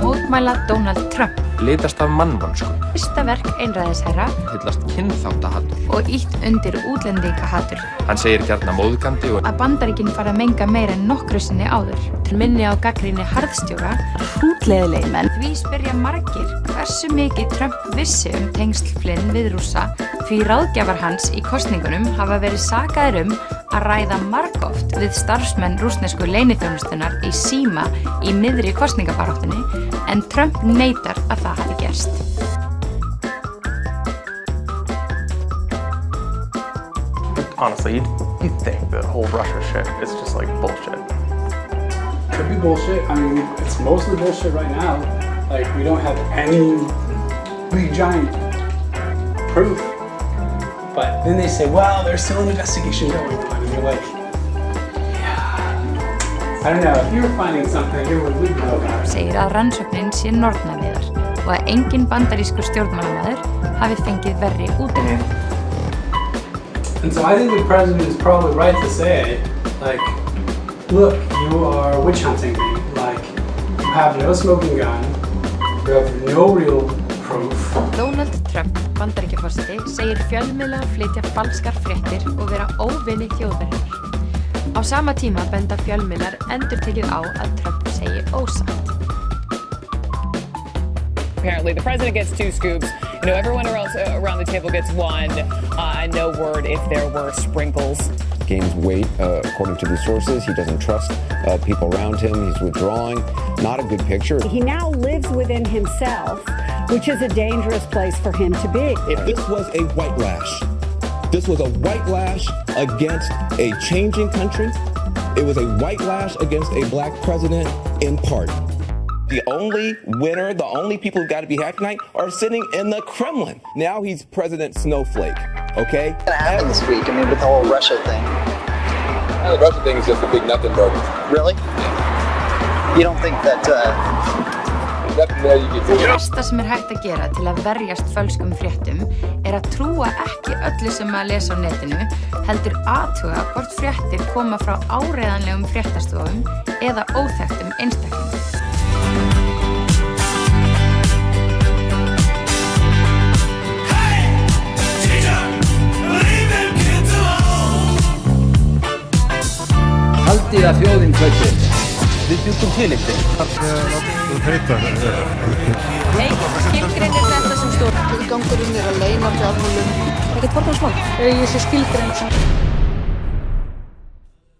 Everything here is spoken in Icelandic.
mótmæla Donald Trump, litast af mannvonsku, fyrsta verk einræðisherra hyllast kynþáttahatur. og ýtt undir útlendingahatur. Hann segir gjarna móðgandi og Að Bandaríkin fara að menga meira en nokkru sinni áður. Til minni á gagnrýni harðstjóra, hrútleiðilegir menn. Því spyrja margir hversu mikið Trump vissi tengsl Flynn við Rússa, því ráðgjafar hans í kosningunum hafa verið sakaðir að ræða margoft við starfsmenn rússnesku leyniþjónustunnar í síma í miðri kosningabaráttunni, en Trump neitar að það hafi gerst. Honestly, you think the whole Russia shit is just like bullshit. Could be bullshit. I mean, it's mostly bullshit right now. Like, we don't have any big giant proof. But then they say, well, there's still an investigation going on. And you're like, yeah. I don't know, if you were finding something, you would know about it. Segir að rannsóknin sé nornaveiðar og að enginn bandarískur stjórnmálamaður hafi fengið verri útreið. And so I think the president is probably right to say, like, look, you are witch hunting me. Like, you have no smoking gun, you have no real proof. Donald Trump, Bandaríkjaforseti, segir fjölmiðla flytja falskar fréttir og vera óvini þjóðarinnar. Á sama tíma benda fjölmiðlar endurtekið á að Trump segi ósatt. Apparently, the president gets 2 scoops. You know, everyone else around the table gets 1. No word if there were sprinkles. Gains weight, according to these sources. He doesn't trust people around him. He's withdrawing. Not a good picture. He now lives within himself, which is a dangerous place for him to be. If this was a white lash, this was a white lash against a changing country. It was a white lash against a black president in part. The only winner, the only people who've got to be happy tonight are sitting in the Kremlin. Now he's President Snowflake, okay? What's going to happen this week? I mean, with the whole Russia thing. The Russia thing is just a big nothing burger. Really? You don't think that, Nothing there you can do. Það besta sem hægt að gera til að verjast fölskum fréttum að trúa ekki öllu sem maður lesa á netinu, heldur athuga hvort fréttir koma frá áreiðanlegum fréttastofum eða óþekktum einstaklingum. Haldið að þjóðin kaupi þetta. Við bjuggum til eitthvað. Skilgreinir þetta sem stór. Tilgangurinn að leyna fjármálum. Ekkert forgangsmál. Ég sé skilgrein sem